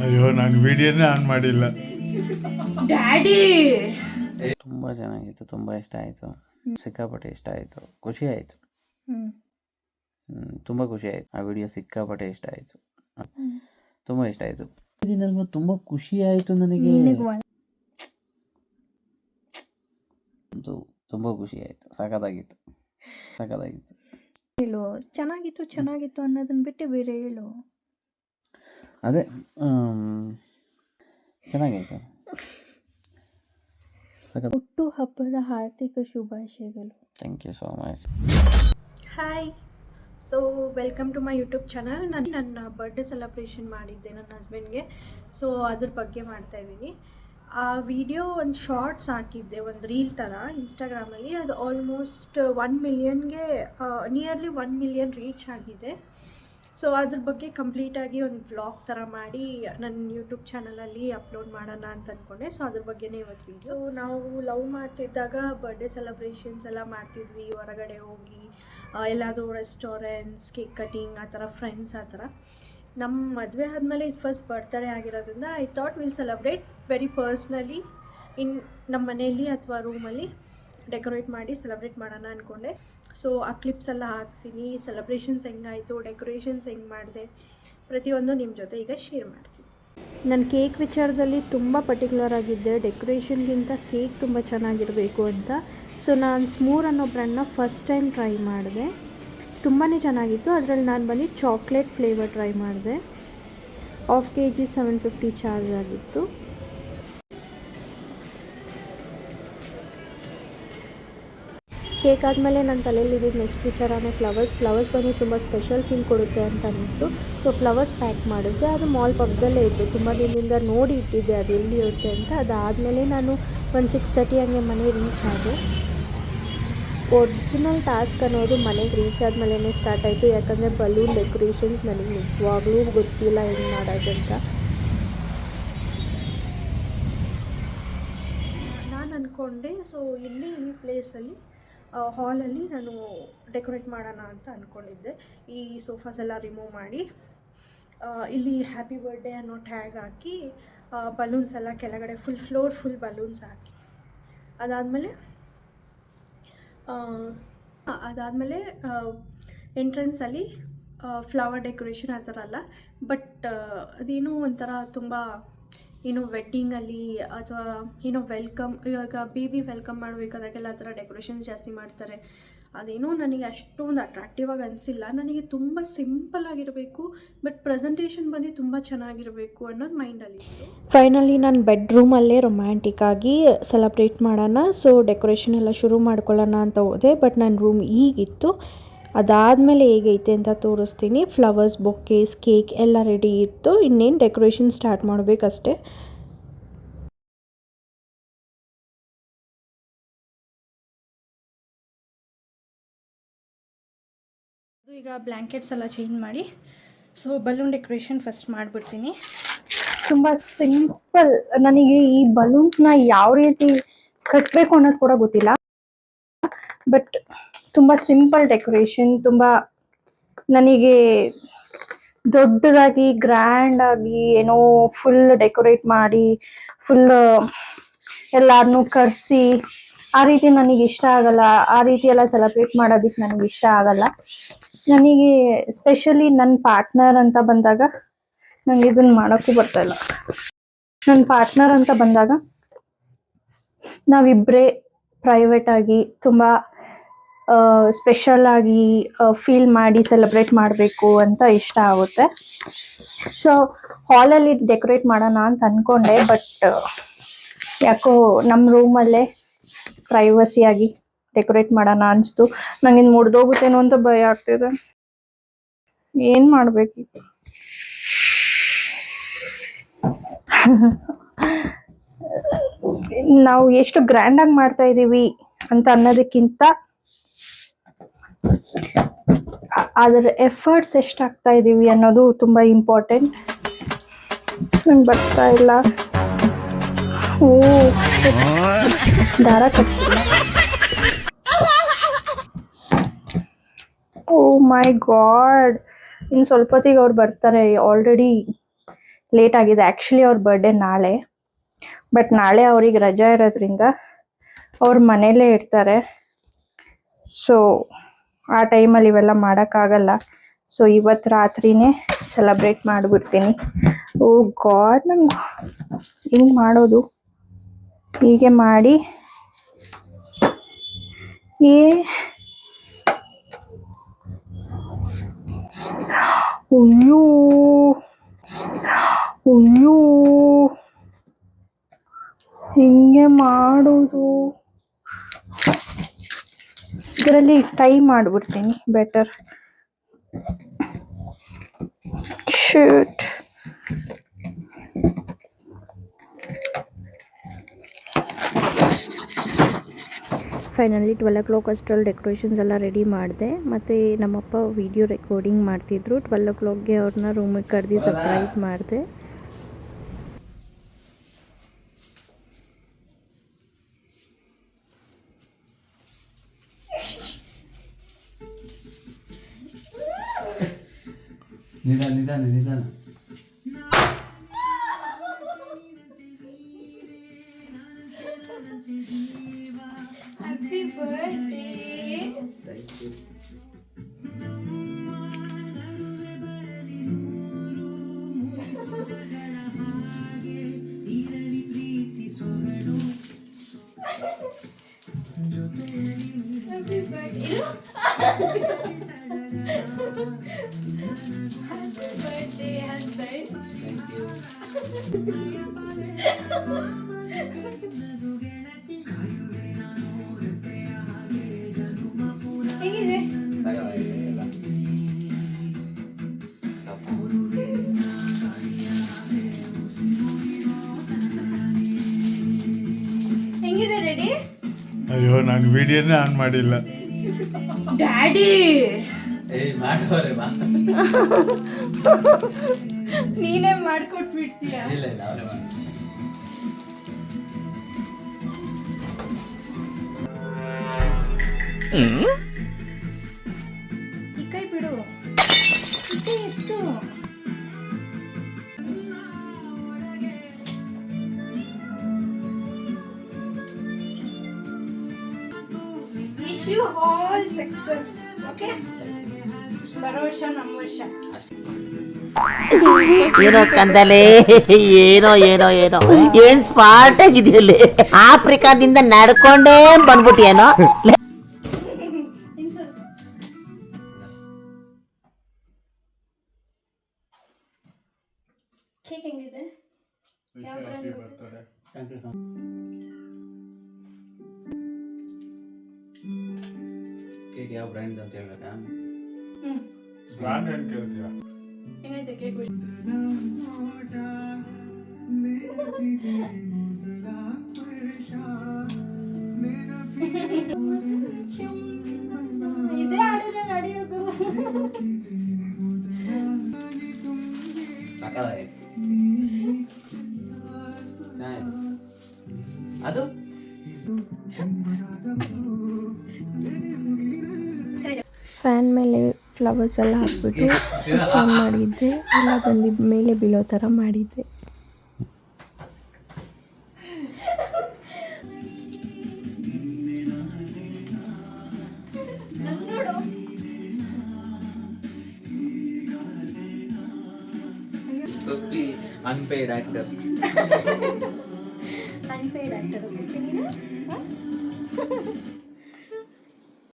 ಅಯ್ಯೋ ನಾನು ವಿಡಿಯೋನೇ ಆನ್ ಮಾಡಿಲ್ಲ. ಡ್ಯಾಡಿ ತುಂಬ ಚೆನ್ನಾಗಿತ್ತು, ತುಂಬ ಇಷ್ಟ ಆಯಿತು, ಸಿಕ್ಕಾಪಟ್ಟೆ ಇಷ್ಟ ಆಯಿತು, ಖುಷಿ ಆಯಿತು. ತುಂಬ ಖುಷಿ ಆಯಿತು. ಆ ವಿಡಿಯೋ ಸಿಕ್ಕಾಪಟ್ಟೆ ಇಷ್ಟ ಆಯಿತು, ತುಂಬ ಇಷ್ಟ ಆಯಿತು. ಇದೀನಲ್ವ, ತುಂಬ ಖುಷಿ ಆಯಿತು ನನಗೆ. ತುಂಬ ಖುಷಿ ಆಯಿತು, ಸಖತ್ತಾಗಿತ್ತು. ಹೇಳು, ಚೆನ್ನಾಗಿತ್ತು ಅನ್ನೋದನ್ನ ಬಿಟ್ಟು ಬೇರೆ ಹೇಳು. ಅದೇ ಚೆನ್ನಾಗೈತೆ. ಹುಟ್ಟು ಹಬ್ಬದ ಹಾರ್ದಿಕ ಶುಭಾಶಯಗಳು. Thank you so much. Hi, so welcome to my YouTube channel. ನಾನು ನನ್ನ ಬರ್ಡೇ ಸೆಲೆಬ್ರೇಷನ್ ಮಾಡಿದ್ದೆ ನನ್ನ ಹಸ್ಬೆಂಡ್ಗೆ, ಸೊ ಅದ್ರ ಬಗ್ಗೆ ಮಾಡ್ತಾಯಿದ್ದೀನಿ. ಆ ವಿಡಿಯೋ ಒಂದು ಶಾರ್ಟ್ಸ್ ಹಾಕಿದ್ದೆ, ಒಂದು ರೀಲ್ ಥರ ಇನ್ಸ್ಟಾಗ್ರಾಮಲ್ಲಿ. ಅದು ಆಲ್ಮೋಸ್ಟ್ 1 ಮಿಲಿಯನ್ಗೆ ನಿಯರ್ಲಿ 1 ಮಿಲಿಯನ್ ರೀಚ್ ಆಗಿದೆ. ಸೊ ಅದ್ರ ಬಗ್ಗೆ ಕಂಪ್ಲೀಟಾಗಿ ಒಂದು ವ್ಲಾಗ್ ಥರ ಮಾಡಿ ನನ್ನ ಯೂಟ್ಯೂಬ್ ಚಾನಲಲ್ಲಿ ಅಪ್ಲೋಡ್ ಮಾಡೋಣ ಅಂತ ಅಂದ್ಕೊಂಡೆ. ಸೊ ಅದ್ರ ಬಗ್ಗೆನೇ ಇವತ್ತು ವಿಡಿಯೋ. ಸೊ ನಾವು ಲವ್ ಮಾಡ್ತಿದ್ದಾಗ ಬರ್ಡೇ ಸೆಲೆಬ್ರೇಷನ್ಸ್ ಎಲ್ಲ ಮಾಡ್ತಿದ್ವಿ, ಹೊರಗಡೆ ಹೋಗಿ ಎಲ್ಲಾದರೂ ರೆಸ್ಟೋರೆಂಟ್ಸ್, ಕೇಕ್ ಕಟಿಂಗ್, ಆ ಥರ ಫ್ರೆಂಡ್ಸ್, ಆ ಥರ. ನಮ್ಮ ಮದುವೆ ಆದಮೇಲೆ ಇದು ಫಸ್ಟ್ ಬರ್ತ್ಡೇ ಆಗಿರೋದ್ರಿಂದ I thought will celebrate very personally ನಮ್ಮ ಮನೆಯಲ್ಲಿ ಅಥವಾ ರೂಮಲ್ಲಿ ಡೆಕೋರೇಟ್ ಮಾಡಿ ಸೆಲೆಬ್ರೇಟ್ ಮಾಡೋಣ ಅಂದ್ಕೊಂಡೆ. ಸೊ ಆ ಕ್ಲಿಪ್ಸ್ ಎಲ್ಲ ಹಾಕ್ತೀನಿ, ಸೆಲೆಬ್ರೇಷನ್ಸ್ ಹೆಂಗಾಯಿತು, ಡೆಕೋರೇಷನ್ಸ್ ಹೆಂಗೆ ಮಾಡಿದೆ, ಪ್ರತಿಯೊಂದು ನಿಮ್ಮ ಜೊತೆ ಈಗ ಶೇರ್ ಮಾಡ್ತೀನಿ. ನಾನು ಕೇಕ್ ವಿಚಾರದಲ್ಲಿ ತುಂಬ ಪರ್ಟಿಕ್ಯುಲರ್ ಆಗಿದ್ದೆ, ಡೆಕೋರೇಷನ್ಗಿಂತ ಕೇಕ್ ತುಂಬ ಚೆನ್ನಾಗಿರಬೇಕು ಅಂತ. ಸೊ ನಾನು ಸ್ಮೂರ್ ಅನ್ನೋ ಬ್ರ್ಯಾಂಡ್ನ ಫಸ್ಟ್ ಟೈಮ್ ಟ್ರೈ ಮಾಡಿದೆ, ತುಂಬಾ ಚೆನ್ನಾಗಿತ್ತು. ಅದರಲ್ಲಿ ನಾನು ಬಂದು ಚಾಕ್ಲೇಟ್ ಫ್ಲೇವರ್ ಟ್ರೈ ಮಾಡಿದೆ. 1/2 kg 750 ಚಾರ್ಜ್ ಆಗಿತ್ತು. ಕೇಕ್ ಆದಮೇಲೆ ನನ್ನ ತಲೆಯಲ್ಲಿ ಇದ್ದಿದ್ದು ನೆಕ್ಸ್ಟ್ ವಿಚಾರನೇ ಫ್ಲವರ್ಸ್ ಬಂದು ತುಂಬ ಸ್ಪೆಷಲ್ ಫೀಲ್ ಕೊಡುತ್ತೆ ಅಂತ ಅನ್ನಿಸ್ತು. ಸೊ ಫ್ಲವರ್ಸ್ ಪ್ಯಾಕ್ ಮಾಡಿದ್ದೆ. ಅದು ಮಾಲ್ ಪಕ್ಕದಲ್ಲೇ ಇತ್ತು, ತುಂಬ ದಿನದಿಂದ ನೋಡಿ ಇಟ್ಟಿದ್ದೆ ಅದು ಎಲ್ಲಿ ಇರುತ್ತೆ ಅಂತ. ಅದಾದಮೇಲೆ ನಾನು ಒಂದು 6:30 ಹಂಗೆ ಮನೆ ರೀಚ್ ಆದೆ. ಒರಿಜಿನಲ್ ಟಾಸ್ಕ್ ಅನ್ನೋದು ಮನೆಗೆ ರೀಚ್ ಆದಮೇಲೆ ಸ್ಟಾರ್ಟ್ ಆಯಿತು, ಯಾಕಂದರೆ ಬಲೂನ್ ಡೆಕೋರೇಷನ್ಸ್ ನನಗೆ ನಿಜವಾಗ್ಲೂ ಗೊತ್ತಿಲ್ಲ ಹೆಂಗೆ ಮಾಡೋದಂತ. ನಾನು ಅಂದ್ಕೊಂಡೆ, ಸೊ ಇಲ್ಲಿ ಈ ಪ್ಲೇಸಲ್ಲಿ ಹಾಲಲ್ಲಿ ನಾನು ಡೆಕೋರೇಟ್ ಮಾಡೋಣ ಅಂತ ಅಂದ್ಕೊಂಡಿದ್ದೆ. ಈ ಸೋಫಾಸ್ ಎಲ್ಲ ರಿಮೂವ್ ಮಾಡಿ ಇಲ್ಲಿ ಹ್ಯಾಪಿ ಬರ್ಡೇ ಅನ್ನೋ ಟ್ಯಾಗ್ ಹಾಕಿ ಬಲೂನ್ಸ್ ಎಲ್ಲ ಕೆಳಗಡೆ ಫುಲ್ ಬಲೂನ್ಸ್ ಹಾಕಿ ಅದಾದಮೇಲೆ ಎಂಟ್ರೆನ್ಸಲ್ಲಿ ಫ್ಲವರ್ ಡೆಕೋರೇಷನ್ ಆ ಥರ ಅಲ್ಲ, ಬಟ್ ಅದೇನೋ ಒಂಥರ ತುಂಬ ವೆಡ್ಡಿಂಗಲ್ಲಿ ಅಥವಾ ವೆಲ್ಕಮ್, ಇವಾಗ ಬೇಬಿ ವೆಲ್ಕಮ್ ಮಾಡಬೇಕಾದಾಗೆಲ್ಲ ಆ ಥರ ಡೆಕೋರೇಷನ್ ಜಾಸ್ತಿ ಮಾಡ್ತಾರೆ. ಅದೇನೋ ನನಗೆ ಅಷ್ಟೊಂದು ಅಟ್ರಾಕ್ಟಿವ್ ಆಗಿ ಅನಿಸಿಲ್ಲ. ನನಗೆ ತುಂಬ ಸಿಂಪಲ್ ಆಗಿರಬೇಕು, ಬಟ್ ಪ್ರೆಸೆಂಟೇಷನ್ ಬಂದು ತುಂಬ ಚೆನ್ನಾಗಿರಬೇಕು ಅನ್ನೋದು ಮೈಂಡಲ್ಲಿ. ಫೈನಲಿ ನಾನು ಬೆಡ್ರೂಮಲ್ಲೇ ರೊಮ್ಯಾಂಟಿಕ್ ಆಗಿ ಸೆಲೆಬ್ರೇಟ್ ಮಾಡೋಣ, ಸೊ ಡೆಕೋರೇಷನ್ ಎಲ್ಲ ಶುರು ಮಾಡ್ಕೊಳ್ಳೋಣ ಅಂತ ಹೋದೆ. ಬಟ್ ನನ್ನ ರೂಮ್ ಈಗಿತ್ತು. ಅದಾದಮೇಲೆ ಹೇಗೈತೆ ಅಂತ ತೋರಿಸ್ತೀನಿ. ಫ್ಲವರ್ಸ್, ಬೊಕ್ಕೇಸ್, ಕೇಕ್ ಎಲ್ಲ ರೆಡಿ ಇತ್ತು. ಇನ್ನೇನು ಡೆಕೋರೇಷನ್ ಸ್ಟಾರ್ಟ್ ಮಾಡಬೇಕಷ್ಟೆ. ಈಗ ಬ್ಲ್ಯಾಂಕೆಟ್ಸ್ ಎಲ್ಲ ಚೇಂಜ್ ಮಾಡಿ, ಸೊ ಬಲೂನ್ ಡೆಕೋರೇಷನ್ ಫಸ್ಟ್ ಮಾಡಿಬಿಡ್ತೀನಿ. ತುಂಬ ಸಿಂಪಲ್. ನನಗೆ ಈ ಬಲೂನ್ಸ್ನ ಯಾವ ರೀತಿ ಕಟ್ಟಬೇಕು ಅನ್ನೋದು ಕೂಡ ಗೊತ್ತಿಲ್ಲ, ಬಟ್ ತುಂಬ ಸಿಂಪಲ್ ಡೆಕೋರೇಷನ್. ತುಂಬ ನನಗೆ ದೊಡ್ಡದಾಗಿ ಗ್ರ್ಯಾಂಡಾಗಿ ಏನೋ ಫುಲ್ ಡೆಕೋರೇಟ್ ಮಾಡಿ ಫುಲ್ ಎಲ್ಲರನ್ನೂ ಕರೆಸಿ ಆ ರೀತಿ ನನಗೆ ಇಷ್ಟ ಆಗಲ್ಲ. ಆ ರೀತಿ ಎಲ್ಲ ಸೆಲೆಬ್ರೇಟ್ ಮಾಡೋದಕ್ಕೆ ನನಗೆ ಇಷ್ಟ ಆಗಲ್ಲ. ನನಗೆ ಸ್ಪೆಷಲಿ ನನ್ನ ಪಾರ್ಟ್ನರ್ ಅಂತ ಬಂದಾಗ ನನಗೆ ಇದನ್ನು ಮಾಡೋಕ್ಕೂ ಬರ್ತಾಯಿಲ್ಲ. ನನ್ನ ಪಾರ್ಟ್ನರ್ ಅಂತ ಬಂದಾಗ ನಾವಿಬ್ಬರೇ ಪ್ರೈವೇಟಾಗಿ ತುಂಬ ಸ್ಪೆಷಲ್ ಆಗಿ ಫೀಲ್ ಮಾಡಿ ಸೆಲೆಬ್ರೇಟ್ ಮಾಡಬೇಕು ಅಂತ ಇಷ್ಟ ಆಗುತ್ತೆ. ಸೊ ಹಾಲಲ್ಲಿ ಡೆಕೋರೇಟ್ ಮಾಡೋಣ ಅಂತ ಅಂದ್ಕೊಂಡೆ, ಬಟ್ ಯಾಕೋ ನಮ್ಮ ರೂಮಲ್ಲೇ ಪ್ರೈವಸಿಯಾಗಿ ಡೆಕೋರೇಟ್ ಮಾಡೋಣ ಅನಿಸ್ತು. ನನಗೆ ಮುರಿದೋಗುತ್ತೇನೋ ಅಂತ ಭಯ ಆಗ್ತಿದೆ. ಏನು ಮಾಡಬೇಕು? ನಾವು ಎಷ್ಟು ಗ್ರ್ಯಾಂಡಾಗಿ ಮಾಡ್ತಾ ಇದ್ದೀವಿ ಅಂತ ಅನ್ನೋದಕ್ಕಿಂತ ಅದರ ಎಫರ್ಟ್ಸ್ ಎಷ್ಟು ಹಾಕ್ತಾ ಇದ್ದೀವಿ ಅನ್ನೋದು ತುಂಬ ಇಂಪಾರ್ಟೆಂಟ್. ನಂಗೆ ಬರ್ತಾ ಇಲ್ಲ. ಓ, ದಾರ ಕಟ್ಟಿಲ್ಲ. ಓ ಮೈ ಗಾಡ್, ಇನ್ನು ಸ್ವಲ್ಪ ಹೊತ್ತಿಗೆ ಅವ್ರು ಬರ್ತಾರೆ. ಆಲ್ರೆಡಿ ಲೇಟ್ ಆಗಿದೆ. ಆ್ಯಕ್ಚುಲಿ ಅವ್ರ ಬರ್ಡೇ ನಾಳೆ, ಬಟ್ ನಾಳೆ ಅವ್ರಿಗೆ ರಜಾ ಇರೋದ್ರಿಂದ ಅವ್ರ ಮನೇಲೇ ಇರ್ತಾರೆ. ಸೊ ಆ ಟೈಮಲ್ಲಿ ಇವೆಲ್ಲ ಮಾಡೋಕ್ಕಾಗಲ್ಲ. ಸೊ ಇವತ್ತು ರಾತ್ರಿನೇ ಸೆಲೆಬ್ರೇಟ್ ಮಾಡಿಬಿಡ್ತೀನಿ. ಓ ಗಾಡ್, ನಂಗೆ ಹಿಂಗೆ ಮಾಡೋದು, ಹೀಗೆ ಮಾಡಿ ಅಯ್ಯೋ ಅಯ್ಯೋ ಹಿಂಗೆ ಮಾಡೋದು. ಇದರಲ್ಲಿ ಟೈ ಮಾಡಿಬಿಡ್ತೀನಿ ಬೆಟರ್. ಶೂಟ್. ಫೈನಲಿ 12 o'clock ಅಷ್ಟರಲ್ಲಿ ಡೆಕೋರೇಷನ್ಸ್ ಎಲ್ಲ ರೆಡಿ ಮಾಡಿದೆ. ಮತ್ತು ನಮ್ಮಪ್ಪ ವಿಡಿಯೋ ರೆಕಾರ್ಡಿಂಗ್ ಮಾಡ್ತಿದ್ರು. 12 o'clockಗೆ ಅವ್ರನ್ನ ರೂಮಿಗೆ ಕರೆದು ಸರ್ಪ್ರೈಸ್ ಮಾಡಿದೆ. ನಿಧಾನ. Happy birthday. ಹೇಗಿದೆ? ಹೆಂಗಿದೆ ರೆಡಿ? ಅಯ್ಯೋ ನಾನು ವಿಡಿಯೋನೇ ಆನ್ ಮಾಡಿಲ್ಲ. ಡ್ಯಾಡಿ ಮಾಡೋರೆ ಬಾ. ನೀನೇ ಮಾಡ್ಕೊಟ್ಬಿಡ್ತೀಯ. ಇಲ್ಲ ಅವರೇ ಮಾಡಿ. ಈ ಕೈ ಬಿಡು, ಈ ಕೈ ಎತ್ತು. Wish you all success. Okay, ಬರೋ ವರ್ಷ ನಮ್ಮ ವರ್ಷ. ಏನೋ ಕಂದಲೆ, ಏನೋ ಏನ್ ಸ್ಮಾರ್ಟ್ ಆಗಿದೆಯಲ್ಲಿ. ಆಫ್ರಿಕಾದಿಂದ ನಡ್ಕೊಂಡೇ ಬಂದ್ಬಿಟ್ಟಿಯೇನೋ. ಕೇಕ್ ಹೆಂಗಿದೆ? ಯಾವ ಬ್ರ್ಯಾಂಡ್? ಕೇಕ್ ಯಾವ ಬ್ರ್ಯಾಂಡ್ ಅಂತ ಹೇಳ್ಬೇಕಾ? ಬ್ರ್ಯಾಂಡ್ ಏನು ಕೇಳ್ತೀಯ? ಹೆಂಗೈತೆ ಕೇಕ್? ಇದೇ ಹಾಡಿದ್ರೆ ನಡೆಯೋದು. ಸಕ್ಕತ್ತಾಗೈತೆ. ಚೆನ್ನಾಗಿದೆ. ಅದು ಫ್ಯಾನ್ ಮೇಲೆ ಫ್ಲವರ್ಸ್ ಎಲ್ಲ ಹಾಕ್ಬಿಟ್ಟು ಚೇಂಜ್ ಮಾಡಿದ್ದೆ. ಎಲ್ಲ ಬಂದಿದ್ದ ಮೇಲೆ ಬೀಳೋ ಥರ ಮಾಡಿದ್ದೆ. Unpaid actor. Unpaid actor.